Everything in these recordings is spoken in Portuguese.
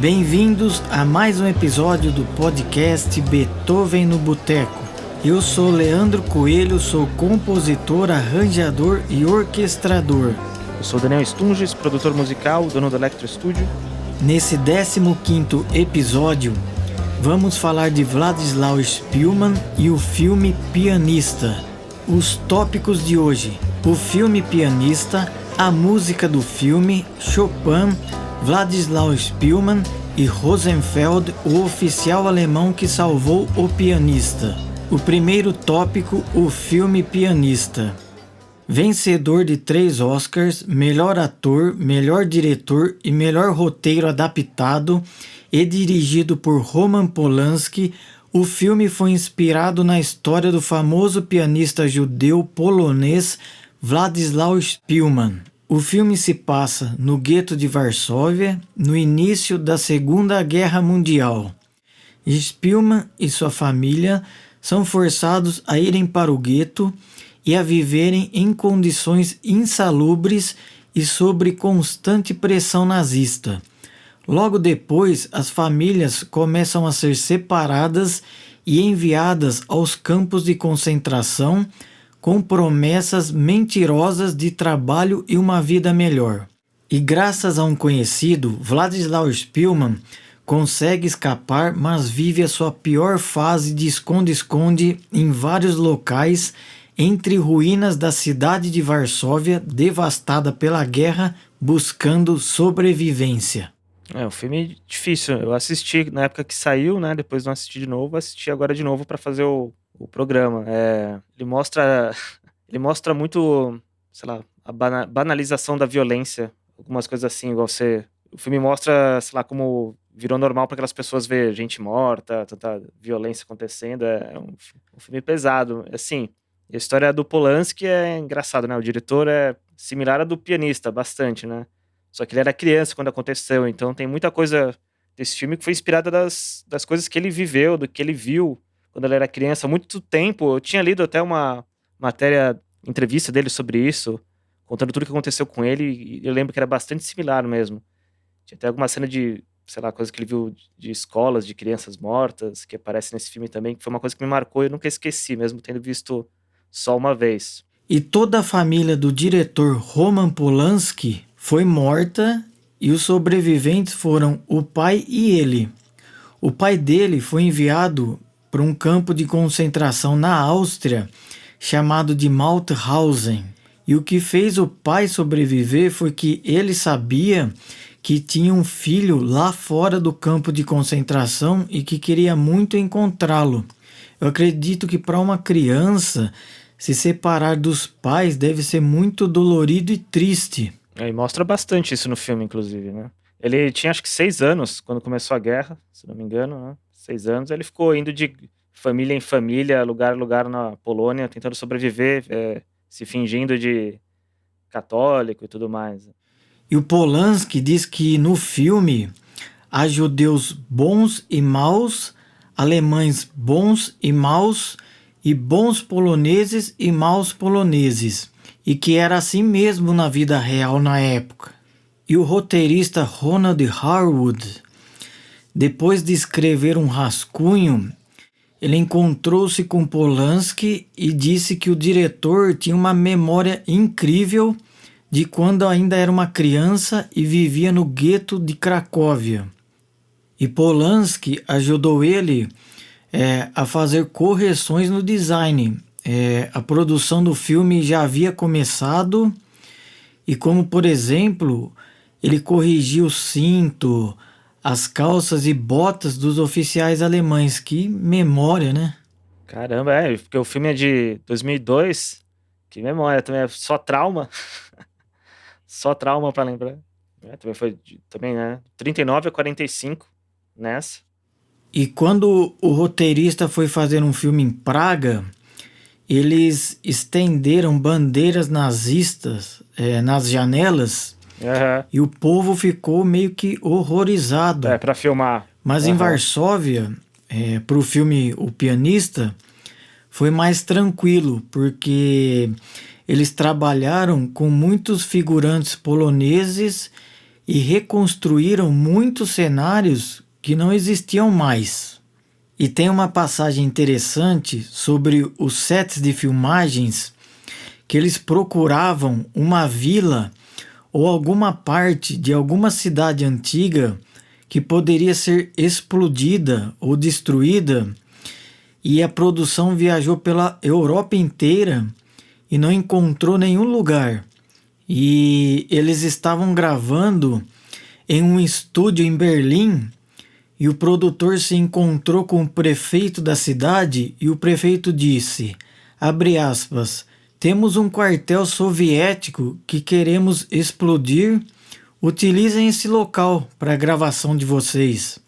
Bem-vindos a mais um episódio do podcast Beethoven no Boteco. Eu sou Leandro Coelho, sou compositor, arranjador e orquestrador. Eu sou Daniel Stunges, produtor musical, dono do Electro Studio. Nesse 15º episódio, vamos falar de Władysław Szpilman e o filme Pianista. Os tópicos de hoje: o filme Pianista, a música do filme, Chopin, Władysław Szpilman e Rosenfeld, o oficial alemão que salvou o pianista. O primeiro tópico, o filme Pianista. Vencedor de 3 Oscars, melhor ator, melhor diretor e melhor roteiro adaptado e dirigido por Roman Polanski, o filme foi inspirado na história do famoso pianista judeu polonês Władysław Szpilman. O filme se passa no gueto de Varsóvia, no início da Segunda Guerra Mundial. Szpilman e sua família são forçados a irem para o gueto e a viverem em condições insalubres e sob constante pressão nazista. Logo depois, as famílias começam a ser separadas e enviadas aos campos de concentração com promessas mentirosas de trabalho e uma vida melhor. E graças a um conhecido, Władysław Szpilman consegue escapar, mas vive a sua pior fase de esconde-esconde em vários locais entre ruínas da cidade de Varsóvia, devastada pela guerra, buscando sobrevivência. O filme é difícil. Eu assisti na época que saiu, né? Depois não assisti de novo, assisti agora de novo para fazer o programa. Ele mostra muito, sei lá, a banalização da violência, algumas coisas assim, igual o filme mostra, sei lá, como virou normal para aquelas pessoas ver gente morta, tanta violência acontecendo. É um filme pesado, assim. E a história do Polanski é engraçado, né? O diretor é similar à do pianista, bastante, né? Só que ele era criança quando aconteceu, então tem muita coisa desse filme que foi inspirada das coisas que ele viveu, do que ele viu quando ele era criança. Há muito tempo, eu tinha lido até uma entrevista dele sobre isso, contando tudo o que aconteceu com ele, e eu lembro que era bastante similar mesmo. Tinha até alguma cena de, sei lá, coisa que ele viu de escolas, de crianças mortas, que aparece nesse filme também, que foi uma coisa que me marcou e eu nunca esqueci, mesmo tendo visto só uma vez. E toda a família do diretor Roman Polanski foi morta e os sobreviventes foram o pai e ele. O pai dele foi enviado para um campo de concentração na Áustria chamado de Mauthausen. E o que fez o pai sobreviver foi que ele sabia que tinha um filho lá fora do campo de concentração e que queria muito encontrá-lo. Eu acredito que para uma criança se separar dos pais deve ser muito dolorido e triste. E mostra bastante isso no filme, inclusive, né? Ele tinha acho que 6 anos quando começou a guerra, se não me engano, né? 6 anos. Ele ficou indo de família em família, lugar em lugar na Polônia, tentando sobreviver, se fingindo de católico e tudo mais. E o Polanski diz que no filme há judeus bons e maus, alemães bons e maus, e bons poloneses e maus poloneses, e que era assim mesmo na vida real na época. E o roteirista Ronald Harwood, depois de escrever um rascunho, ele encontrou-se com Polanski e disse que o diretor tinha uma memória incrível de quando ainda era uma criança e vivia no gueto de Cracóvia. E Polanski ajudou ele a fazer correções no design. A produção do filme já havia começado e, como por exemplo, ele corrigiu o cinto, as calças e botas dos oficiais alemães. Que memória, né? Caramba, porque o filme é de 2002. Que memória, também é só trauma. Só trauma pra lembrar. Também foi, né? 39 a 45 nessa. E quando o roteirista foi fazer um filme em Praga, eles estenderam bandeiras nazistas nas janelas. E o povo ficou meio que horrorizado. Pra filmar. Mas em Varsóvia, pro filme O Pianista, foi mais tranquilo, porque eles trabalharam com muitos figurantes poloneses e reconstruíram muitos cenários que não existiam mais. E tem uma passagem interessante sobre os sets de filmagens, que eles procuravam uma vila ou alguma parte de alguma cidade antiga que poderia ser explodida ou destruída, e a produção viajou pela Europa inteira e não encontrou nenhum lugar. E eles estavam gravando em um estúdio em Berlim, e o produtor se encontrou com o prefeito da cidade e o prefeito disse, abre aspas, temos um quartel soviético que queremos explodir, utilizem esse local para a gravação de vocês.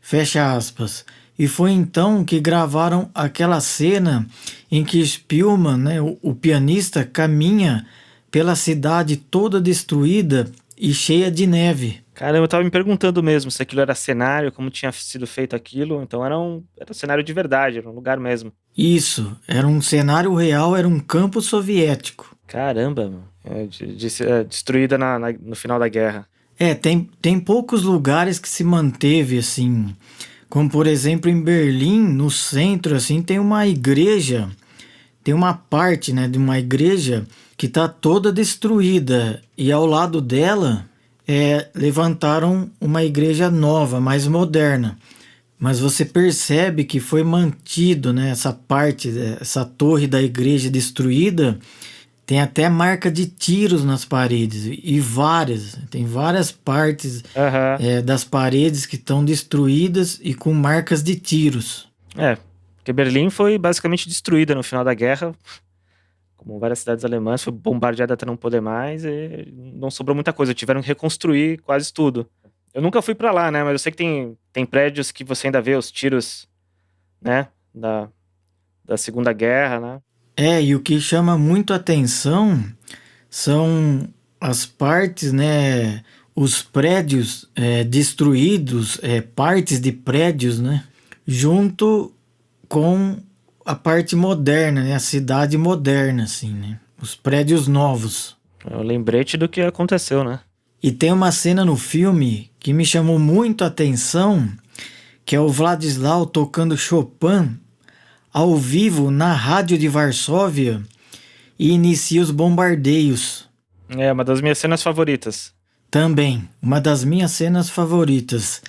Fecha aspas. E foi então que gravaram aquela cena em que Spielman, né, o pianista, caminha pela cidade toda destruída e cheia de neve. Caramba, eu tava me perguntando mesmo se aquilo era cenário, como tinha sido feito aquilo. Então era um cenário de verdade, era um lugar mesmo. Isso, era um cenário real, era um campo soviético. Caramba, mano. Destruída no final da guerra. Tem poucos lugares que se manteve assim, como por exemplo em Berlim, no centro, assim, tem uma igreja, tem uma parte, né, de uma igreja que está toda destruída, e ao lado dela levantaram uma igreja nova, mais moderna. Mas você percebe que foi mantido, né, essa parte, essa torre da igreja destruída, tem até marca de tiros nas paredes, e tem várias partes das paredes que estão destruídas e com marcas de tiros. Porque Berlim foi basicamente destruída no final da guerra, como várias cidades alemãs, foi bombardeada até não poder mais, e não sobrou muita coisa, tiveram que reconstruir quase tudo. Eu nunca fui pra lá, né, mas eu sei que tem prédios que você ainda vê os tiros, né, da Segunda Guerra, né. E o que chama muito atenção são as partes, né, os prédios destruídos, partes de prédios, né, junto com a parte moderna, né, a cidade moderna, assim, né, os prédios novos. É um lembrete do que aconteceu, né. E tem uma cena no filme que me chamou muito a atenção, que é o Władysław tocando Chopin ao vivo na rádio de Varsóvia e inicia os bombardeios. É uma das minhas cenas favoritas. Também, uma das minhas cenas favoritas.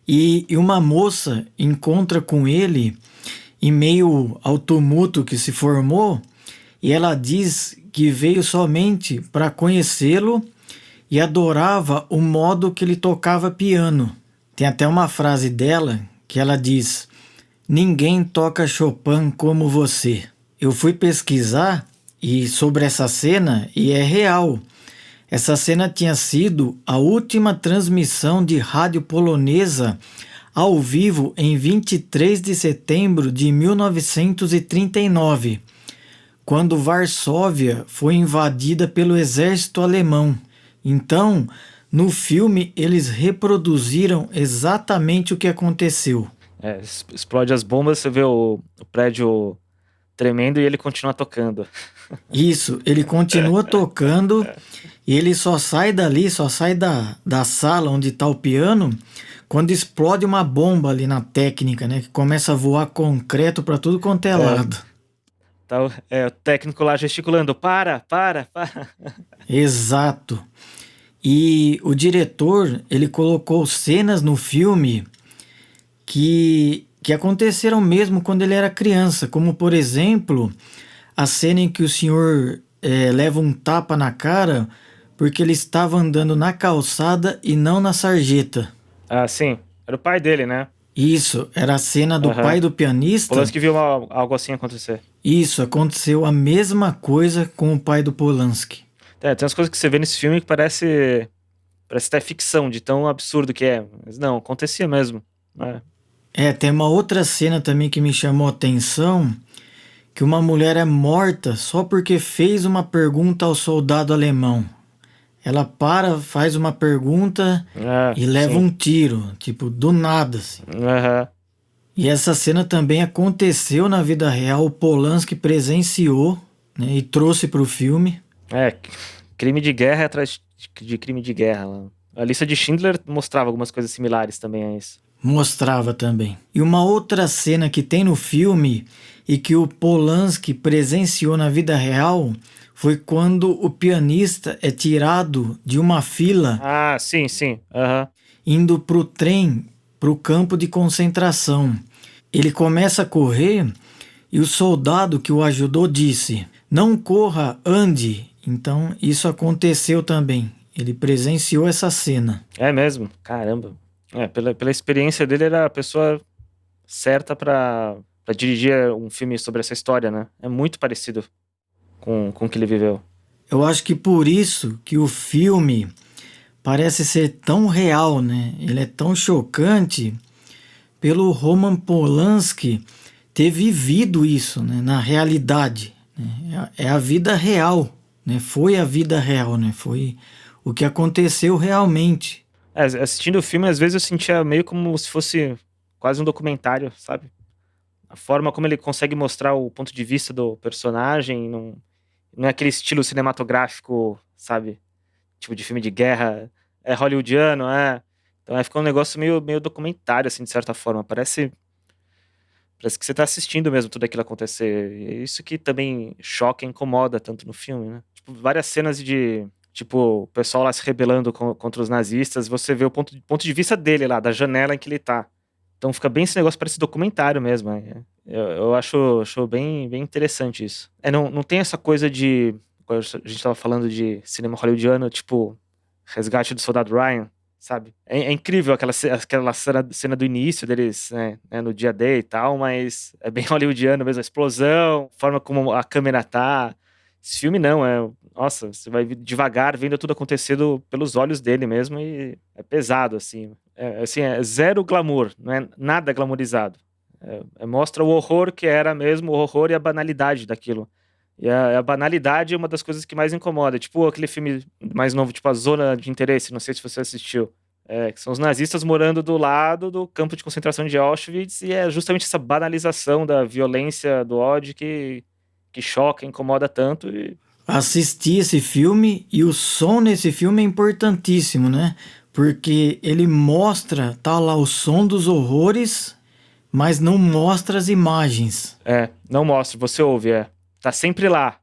E uma moça encontra com ele em meio ao tumulto que se formou, e ela diz que veio somente para conhecê-lo e adorava o modo que ele tocava piano. Tem até uma frase dela que ela diz: ninguém toca Chopin como você. Eu fui pesquisar sobre essa cena e é real. Essa cena tinha sido a última transmissão de rádio polonesa ao vivo em 23 de setembro de 1939, quando Varsóvia foi invadida pelo exército alemão. Então, no filme, eles reproduziram exatamente o que aconteceu. Explode as bombas, você vê o prédio tremendo e ele continua tocando. Isso, ele continua tocando e ele só sai dali, só sai da sala onde está o piano, quando explode uma bomba ali na técnica, né? Que começa a voar concreto para tudo quanto é lado. Tá, o técnico lá gesticulando, para. Exato. E o diretor, ele colocou cenas no filme que aconteceram mesmo quando ele era criança, como por exemplo, a cena em que o senhor leva um tapa na cara porque ele estava andando na calçada e não na sarjeta. Ah, sim. Era o pai dele, né? Isso, era a cena do pai do pianista. Polanski viu algo assim acontecer. Isso, aconteceu a mesma coisa com o pai do Polanski. Tem umas coisas que você vê nesse filme que parece até ficção, de tão absurdo que é. Mas não, acontecia mesmo. Tem uma outra cena também que me chamou a atenção, que uma mulher é morta só porque fez uma pergunta ao soldado alemão. Ela faz uma pergunta e leva um tiro, tipo, do nada, assim. E essa cena também aconteceu na vida real, o Polanski presenciou, né, e trouxe para o filme. Crime de guerra atrás de crime de guerra lá. A lista de Schindler mostrava algumas coisas similares também a isso. Mostrava também. E uma outra cena que tem no filme e que o Polanski presenciou na vida real foi quando o pianista é tirado de uma fila Ah, sim, sim. Aham. indo pro trem, pro campo de concentração. Ele começa a correr e o soldado que o ajudou disse: "Não corra, ande." Então isso aconteceu também. Ele presenciou essa cena. É mesmo? Caramba. Pela experiência dele, era a pessoa certa pra dirigir um filme sobre essa história, né? É muito parecido com o que ele viveu. Eu acho que por isso que o filme parece ser tão real, né? Ele é tão chocante pelo Roman Polanski ter vivido isso, né? Na realidade, né? É a vida real, né? Foi a vida real, né? Foi o que aconteceu realmente. Assistindo o filme, às vezes eu sentia meio como se fosse quase um documentário, sabe? A forma como ele consegue mostrar o ponto de vista do personagem, não é aquele estilo cinematográfico, sabe? Tipo de filme de guerra, é hollywoodiano, é. Então fica um negócio meio documentário, assim, de certa forma. Parece que você tá assistindo mesmo tudo aquilo acontecer. E é isso que também choca e incomoda tanto no filme, né? Tipo, várias cenas de, tipo, o pessoal lá se rebelando contra os nazistas, você vê o ponto de vista dele lá, da janela em que ele tá. Então fica bem esse negócio, parece documentário mesmo. Eu acho bem interessante isso. Não tem essa coisa de... A gente tava falando de cinema hollywoodiano, tipo Resgate do Soldado Ryan, sabe? É incrível aquela cena do início deles, né, no dia D e tal, mas é bem hollywoodiano mesmo, a explosão, a forma como a câmera tá. Esse filme não, nossa, você vai devagar vendo tudo acontecendo pelos olhos dele mesmo e é pesado, assim. É zero glamour, não é nada glamourizado. Mostra o horror que era mesmo, o horror e a banalidade daquilo. E a banalidade é uma das coisas que mais incomoda. Tipo aquele filme mais novo, tipo A Zona de Interesse, não sei se você assistiu. Que são os nazistas morando do lado do campo de concentração de Auschwitz, e é justamente essa banalização da violência, do ódio que choca, incomoda tanto. Assisti esse filme e o som nesse filme é importantíssimo, né? Porque ele mostra, tá lá o som dos horrores, mas não mostra as imagens. Não mostra, você ouve, Tá sempre lá,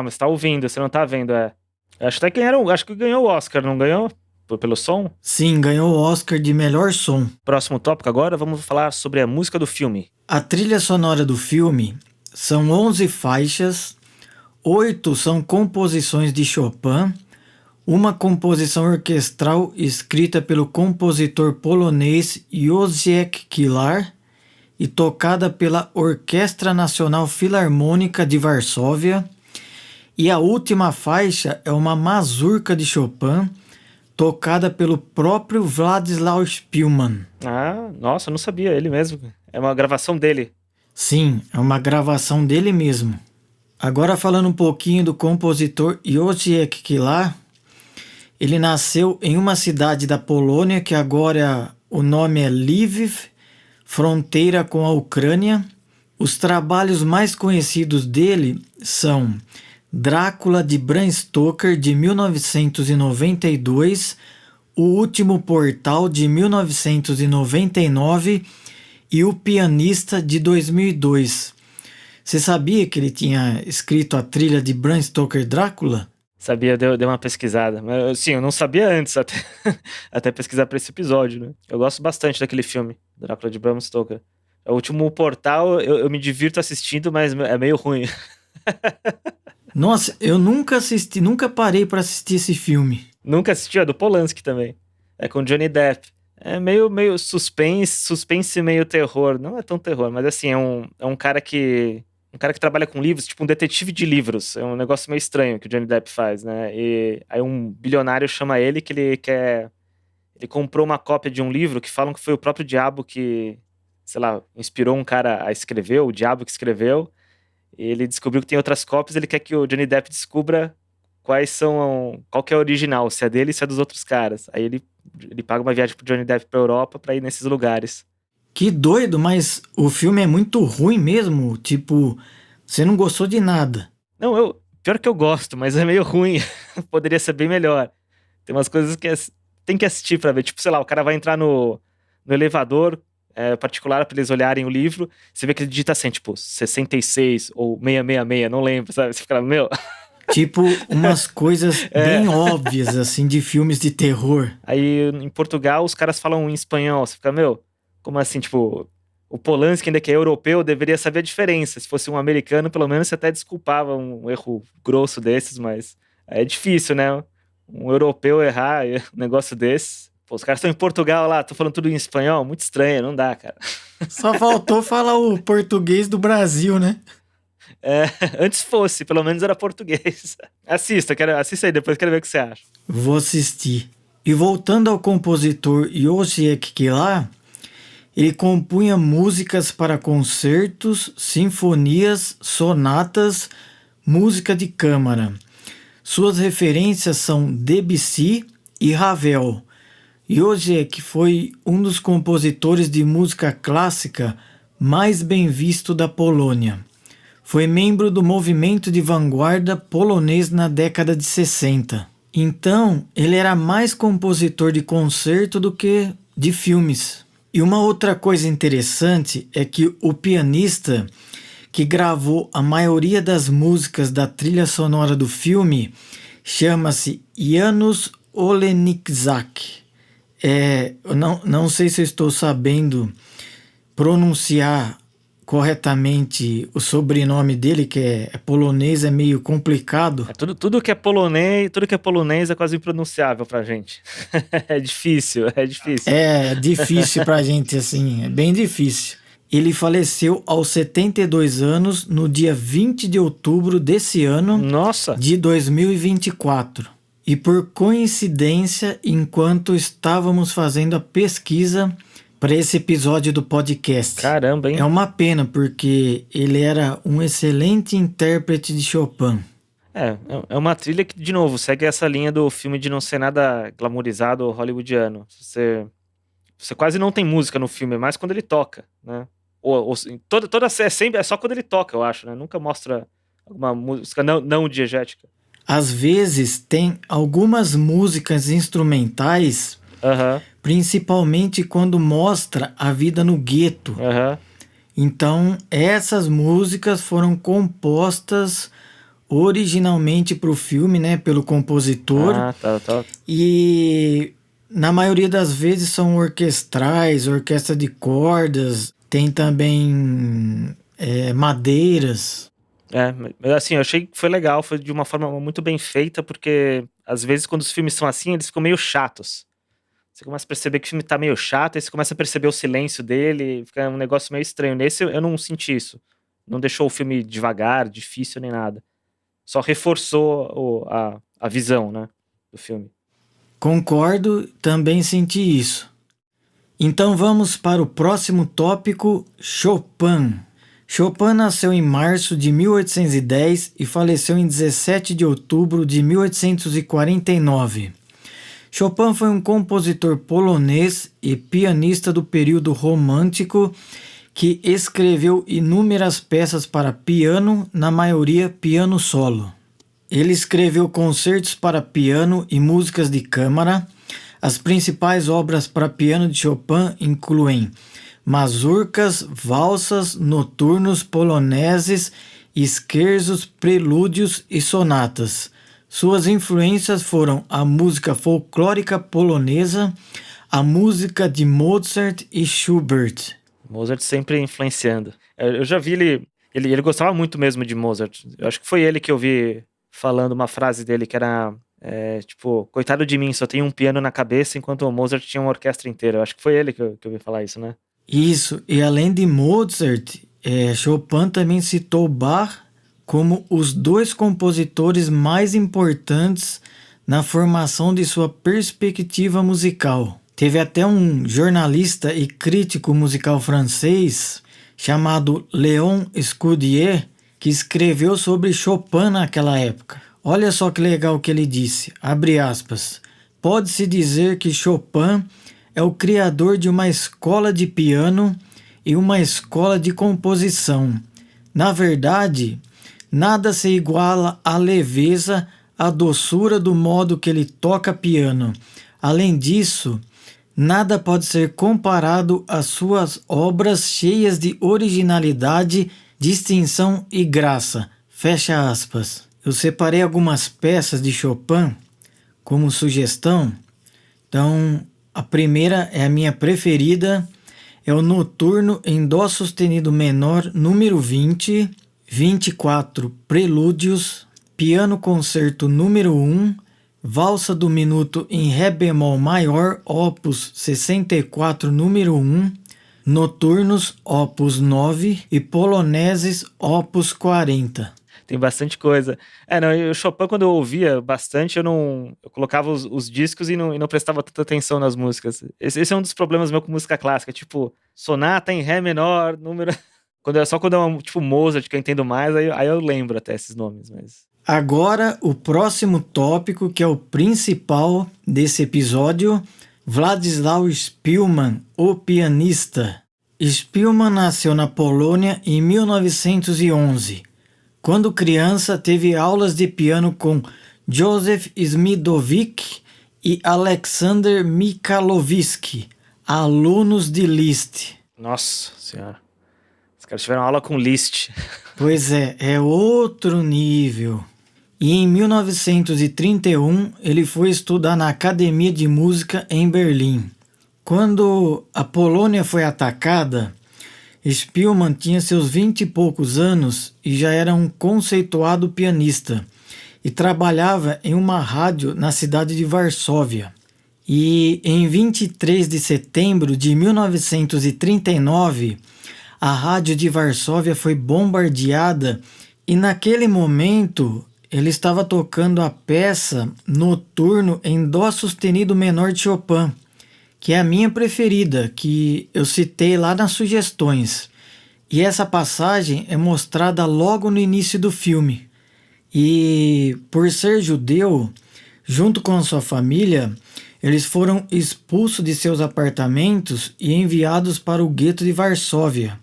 mas tá ouvindo, você não tá vendo, Acho que ganhou o Oscar, não ganhou? Pelo som? Sim, ganhou o Oscar de melhor som. Próximo tópico agora, vamos falar sobre a música do filme. A trilha sonora do filme são 11 faixas, 8 são composições de Chopin, uma composição orquestral escrita pelo compositor polonês Józef Kilar e tocada pela Orquestra Nacional Filarmônica de Varsóvia, e a última faixa é uma mazurca de Chopin, tocada pelo próprio Władysław Szpilman. Ah, nossa, eu não sabia, ele mesmo. É uma gravação dele. Sim, é uma gravação dele mesmo. Agora falando um pouquinho do compositor Józef Kilar, ele nasceu em uma cidade da Polônia que agora o nome é Lviv, fronteira com a Ucrânia. Os trabalhos mais conhecidos dele são Drácula de Bram Stoker de 1992, O Último Portal de 1999 e O Pianista de 2002. Você sabia que ele tinha escrito a trilha de Bram Stoker Drácula? Sabia, deu uma pesquisada. Mas, sim, eu não sabia antes, até pesquisar para esse episódio, né? Eu gosto bastante daquele filme, Drácula de Bram Stoker. O Último Portal, eu me divirto assistindo, mas é meio ruim. Nossa, eu nunca assisti, nunca parei para assistir esse filme. Nunca assisti, é do Polanski também. É com Johnny Depp. É meio suspense meio terror. Não é tão terror, mas assim, é um cara que trabalha com livros, tipo um detetive de livros. É um negócio meio estranho que o Johnny Depp faz, né? E aí um bilionário chama ele que ele comprou uma cópia de um livro que falam que foi o próprio diabo que, sei lá, inspirou um cara a escrever, o diabo que escreveu. E ele descobriu que tem outras cópias, ele quer que o Johnny Depp descubra qual que é a original, se é dele e se é dos outros caras. Aí ele paga uma viagem pro Johnny Depp pra Europa pra ir nesses lugares. Que doido, mas o filme é muito ruim mesmo, tipo, você não gostou de nada. Não, pior que eu gosto, mas é meio ruim. Poderia ser bem melhor. Tem umas coisas que tem que assistir pra ver. Tipo, sei lá, o cara vai entrar no elevador particular pra eles olharem o livro, você vê que ele digita assim, tipo, 66 ou 666, não lembro, sabe? Você fica, meu... Tipo, umas coisas bem óbvias, assim, de filmes de terror. Aí, em Portugal, os caras falam em espanhol. Você fica, meu, como assim? Tipo, o Polanski, ainda que é europeu, deveria saber a diferença. Se fosse um americano, pelo menos você até desculpava um erro grosso desses, mas é difícil, né? Um europeu errar um negócio desses. Pô, os caras estão em Portugal lá, estão falando tudo em espanhol, muito estranho, não dá, cara. Só faltou falar o português do Brasil, né? Antes fosse, pelo menos era português. Assista aí, depois quero ver o que você acha. Vou assistir. E voltando ao compositor József Kilar, ele compunha músicas para concertos, sinfonias, sonatas, música de câmara. Suas referências são Debussy e Ravel. József foi um dos compositores de música clássica mais bem visto da Polônia. Foi membro do movimento de vanguarda polonês na década de 60. Então, ele era mais compositor de concerto do que de filmes. E uma outra coisa interessante é que o pianista que gravou a maioria das músicas da trilha sonora do filme chama-se Janusz Oleniczak. Eu não sei se eu estou sabendo pronunciar corretamente o sobrenome dele, que é polonês, é meio complicado. Tudo que é polonês é quase impronunciável pra gente. É difícil. É difícil pra gente, assim, é bem difícil. Ele faleceu aos 72 anos no dia 20 de outubro desse ano, Nossa. De 2024. E por coincidência, enquanto estávamos fazendo a pesquisa para esse episódio do podcast. Caramba, hein? É uma pena, porque ele era um excelente intérprete de Chopin. É uma trilha que, de novo, segue essa linha do filme de não ser nada glamourizado ou hollywoodiano. Você quase não tem música no filme, mas quando ele toca, né? Toda é só quando ele toca, eu acho, né? Nunca mostra alguma música não diegética. Às vezes tem algumas músicas instrumentais, principalmente quando mostra a vida no gueto. Então, essas músicas foram compostas originalmente para o filme, né, pelo compositor. Tá. E na maioria das vezes são orquestrais, orquestra de cordas, tem também madeiras. Mas assim, eu achei que foi legal, foi de uma forma muito bem feita, porque às vezes quando os filmes são assim, eles ficam meio chatos. Você começa a perceber que o filme tá meio chato, aí você começa a perceber o silêncio dele, fica um negócio meio estranho. Nesse eu não senti isso. Não deixou o filme devagar, difícil, nem nada. Só reforçou a visão, né, do filme. Concordo, também senti isso. Então vamos para o próximo tópico, Chopin. Chopin nasceu em março de 1810 e faleceu em 17 de outubro de 1849. Chopin foi um compositor polonês e pianista do período romântico que escreveu inúmeras peças para piano, na maioria piano solo. Ele escreveu concertos para piano e músicas de câmara. As principais obras para piano de Chopin incluem mazurcas, valsas, noturnos, poloneses, scherzos, prelúdios e sonatas. Suas influências foram a música folclórica polonesa, a música de Mozart e Schubert. Mozart sempre influenciando. Eu já vi ele gostava muito mesmo de Mozart. Eu acho que foi ele que eu vi falando uma frase dele que era tipo, coitado de mim, só tenho um piano na cabeça enquanto o Mozart tinha uma orquestra inteira. Eu acho que foi ele que eu vi falar isso, né? Isso, e além de Mozart, Chopin também citou Bach como os dois compositores mais importantes na formação de sua perspectiva musical. Teve até um jornalista e crítico musical francês chamado Léon Scudrier que escreveu sobre Chopin naquela época. Olha só que legal que ele disse, abre aspas, pode-se dizer que Chopin é o criador de uma escola de piano e uma escola de composição. Na verdade, nada se iguala à leveza, à doçura do modo que ele toca piano, Além disso, nada pode ser comparado às suas obras cheias de originalidade, distinção e graça. Fecha aspas. Eu separei algumas peças de Chopin como sugestão. Então, a primeira é a minha preferida, é o Noturno em Dó sustenido menor, número 20, 24 Prelúdios, Piano Concerto número 1, Valsa do Minuto em Ré bemol maior, opus 64, número 1, Noturnos, opus 9 e Poloneses, opus 40. Tem bastante coisa. O Chopin, quando eu ouvia bastante, eu colocava os discos e não prestava tanta atenção nas músicas. Esse é um dos problemas meu com música clássica, tipo, sonata em Ré menor, número... Só quando é tipo Mozart que eu entendo mais, aí eu lembro até esses nomes, mas... Agora, o próximo tópico, que é o principal desse episódio, Władysław Szpilman, o pianista. Szpilman nasceu na Polônia em 1911. Quando criança, teve aulas de piano com Józef Śmidowiec e Aleksander Michalowski, alunos de Liszt. Nossa senhora, os caras tiveram aula com Liszt. Pois é outro nível. E em 1931 ele foi estudar na Academia de Música em Berlim. Quando a Polônia foi atacada, Szpilman tinha seus 20 e poucos anos e já era um conceituado pianista e trabalhava em uma rádio na cidade de Varsóvia. E em 23 de setembro de 1939, a rádio de Varsóvia foi bombardeada e naquele momento ele estava tocando a peça Noturno em Dó sustenido menor de Chopin, que é a minha preferida, que eu citei lá nas sugestões. E essa passagem é mostrada logo no início do filme. E por ser judeu, junto com a sua família, eles foram expulsos de seus apartamentos e enviados para o gueto de Varsóvia.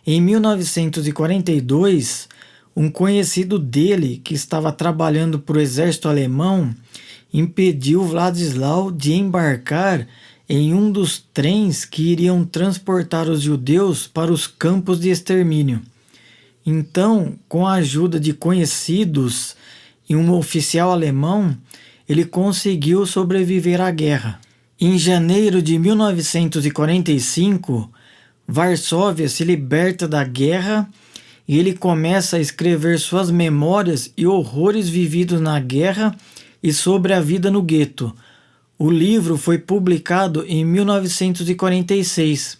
Em 1942, um conhecido dele, que estava trabalhando para o exército alemão, impediu Władysław de embarcar em um dos trens que iriam transportar os judeus para os campos de extermínio. Então, com a ajuda de conhecidos e um oficial alemão, ele conseguiu sobreviver à guerra. Em janeiro de 1945, Varsóvia se liberta da guerra e ele começa a escrever suas memórias e horrores vividos na guerra e sobre a vida no gueto. O livro foi publicado em 1946.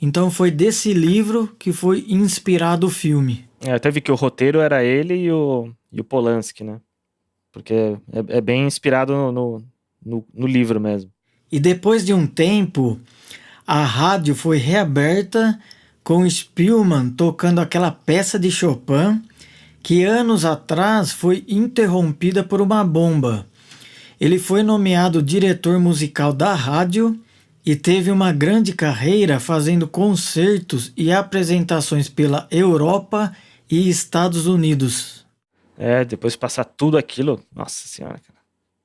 Então foi desse livro que foi inspirado o filme. Eu até vi que o roteiro era ele e o Polanski, né? Porque é bem inspirado no livro mesmo. E depois de um tempo, a rádio foi reaberta com Szpilman tocando aquela peça de Chopin que anos atrás foi interrompida por uma bomba. Ele foi nomeado diretor musical da rádio e teve uma grande carreira fazendo concertos e apresentações pela Europa e Estados Unidos. Depois de passar tudo aquilo, nossa senhora, cara.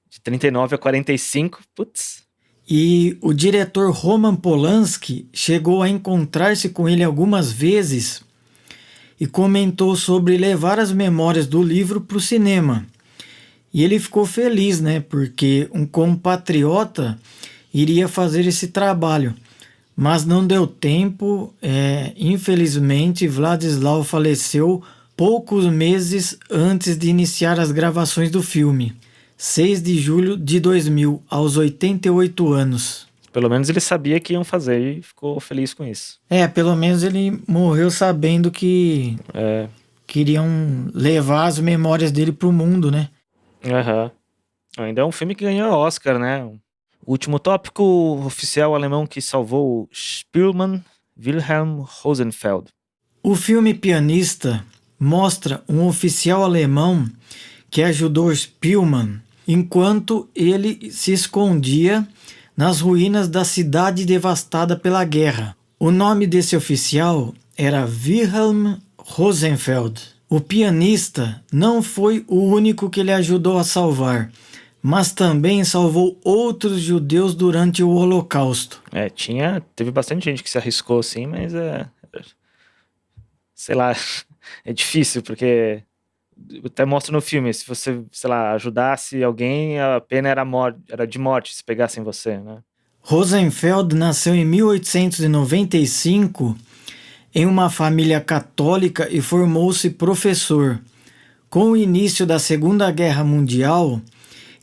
De 39 a 45, putz. E o diretor Roman Polanski chegou a encontrar-se com ele algumas vezes e comentou sobre levar as memórias do livro para o cinema. E ele ficou feliz, né? Porque um compatriota iria fazer esse trabalho. Mas não deu tempo. Infelizmente, Władysław faleceu poucos meses antes de iniciar as gravações do filme. 6 de julho de 2000, aos 88 anos. Pelo menos ele sabia que iam fazer e ficou feliz com isso. Pelo menos ele morreu sabendo que queriam levar as memórias dele pro mundo, né? Aham. Ainda é um filme que ganhou Oscar, né? O último tópico, o oficial alemão que salvou Szpilman, Wilhelm Rosenfeld. O filme Pianista mostra um oficial alemão que ajudou Szpilman enquanto ele se escondia nas ruínas da cidade devastada pela guerra. O nome desse oficial era Wilhelm Rosenfeld. O pianista não foi o único que ele ajudou a salvar. mas também salvou outros judeus durante o Holocausto. Teve bastante gente que se arriscou assim, mas sei lá, é difícil, porque até mostra no filme, se você, sei lá, ajudasse alguém, a pena era de morte se pegassem você, né? Rosenfeld nasceu em 1895 em uma família católica e formou-se professor. Com o início da Segunda Guerra Mundial,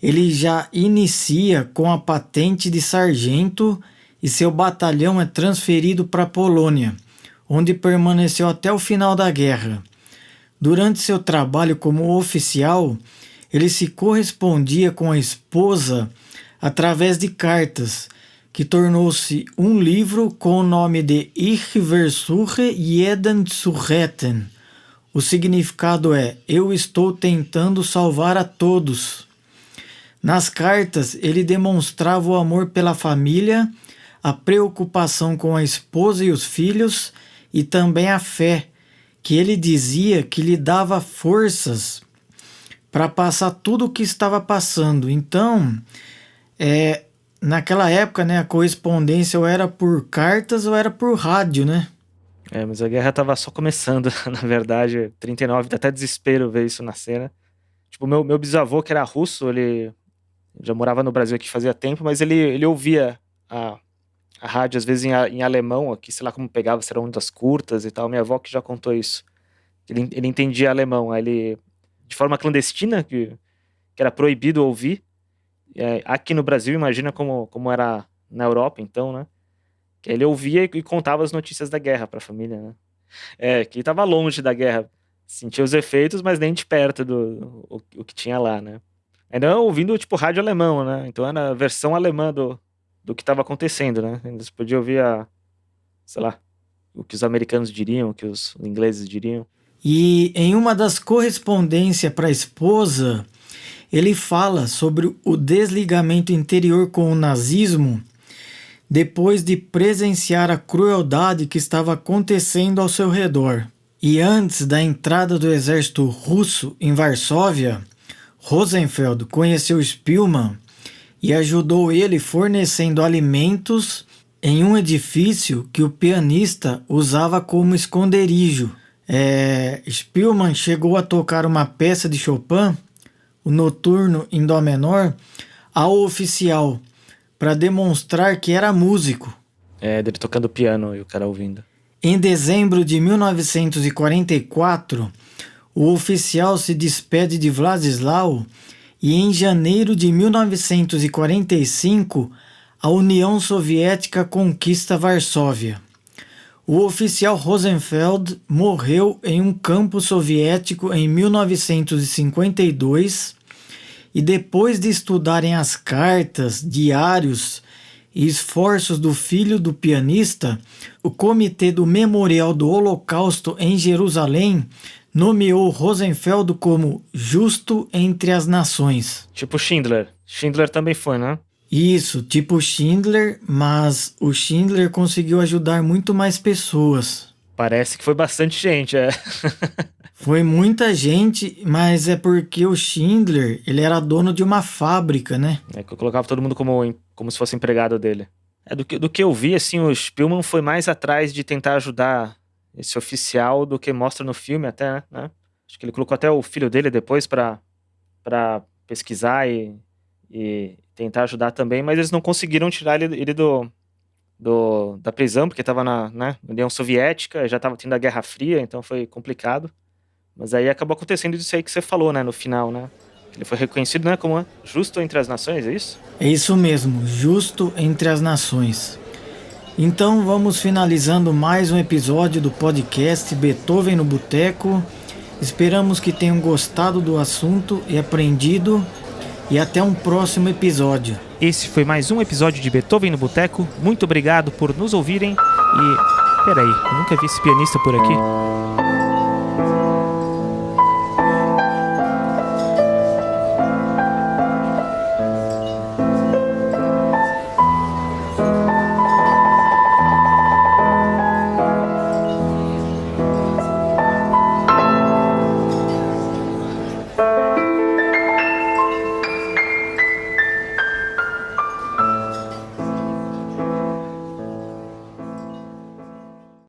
ele já inicia com a patente de sargento e seu batalhão é transferido para a Polônia, onde permaneceu até o final da guerra. Durante seu trabalho como oficial, ele se correspondia com a esposa através de cartas, que tornou-se um livro com o nome de Ich versuche jeden zu retten. O significado é: eu estou tentando salvar a todos. Nas cartas, ele demonstrava o amor pela família, a preocupação com a esposa e os filhos e também a fé, que ele dizia que lhe dava forças para passar tudo o que estava passando. Então, naquela época, né, a correspondência ou era por cartas ou era por rádio, né? Mas a guerra tava só começando, na verdade. 39, dá até desespero ver isso na cena. Tipo, meu bisavô, que era russo, ele já morava no Brasil aqui fazia tempo, mas ele ouvia a rádio, às vezes em alemão, aqui, sei lá como pegava, se era ondas curtas e tal. Minha avó que já contou isso. Ele entendia alemão, aí ele, de forma clandestina, que era proibido ouvir. Aqui no Brasil, imagina como era na Europa, então, né? Que ele ouvia e contava as notícias da guerra pra família, né? Que ele tava longe da guerra, sentia os efeitos, mas nem de perto o que tinha lá, né? Ainda ouvindo, tipo, rádio alemão, né? Então era a versão alemã do que estava acontecendo, né? Eles podiam ouvir sei lá, o que os americanos diriam, o que os ingleses diriam. E em uma das correspondências para a esposa, ele fala sobre o desligamento interior com o nazismo depois de presenciar a crueldade que estava acontecendo ao seu redor. E antes da entrada do exército russo em Varsóvia, Rosenfeld conheceu Spielmann e ajudou ele fornecendo alimentos em um edifício que o pianista usava como esconderijo. Spielmann chegou a tocar uma peça de Chopin, o Noturno em Dó menor, ao oficial, para demonstrar que era músico. Dele tocando piano e o cara ouvindo. Em dezembro de 1944, o oficial se despede de Władysław e em janeiro de 1945 a União Soviética conquista Varsóvia. O oficial Rosenfeld morreu em um campo soviético em 1952 e depois de estudarem as cartas, diários e esforços do filho do pianista, o Comitê do Memorial do Holocausto em Jerusalém nomeou Rosenfeld como justo entre as nações. Tipo Schindler. Schindler também foi, né? Isso, tipo Schindler, mas o Schindler conseguiu ajudar muito mais pessoas. Parece que foi bastante gente, Foi muita gente, mas é porque o Schindler, ele era dono de uma fábrica, né? Que eu colocava todo mundo como se fosse empregado dele. Do que eu vi, assim, o Spielmann foi mais atrás de tentar ajudar esse oficial do que mostra no filme até, né? Acho que ele colocou até o filho dele depois pra pesquisar e tentar ajudar também, mas eles não conseguiram tirar ele da prisão, porque estava na União Soviética, já estava tendo a Guerra Fria, então foi complicado. Mas aí acabou acontecendo isso aí que você falou, né, no final, né? Ele foi reconhecido, né, como justo entre as nações, é isso? É isso mesmo, justo entre as nações. Então vamos finalizando mais um episódio do podcast Beethoven no Boteco. Esperamos que tenham gostado do assunto e aprendido. E até um próximo episódio. Esse foi mais um episódio de Beethoven no Boteco. Muito obrigado por nos ouvirem. E... peraí, eu nunca vi esse pianista por aqui.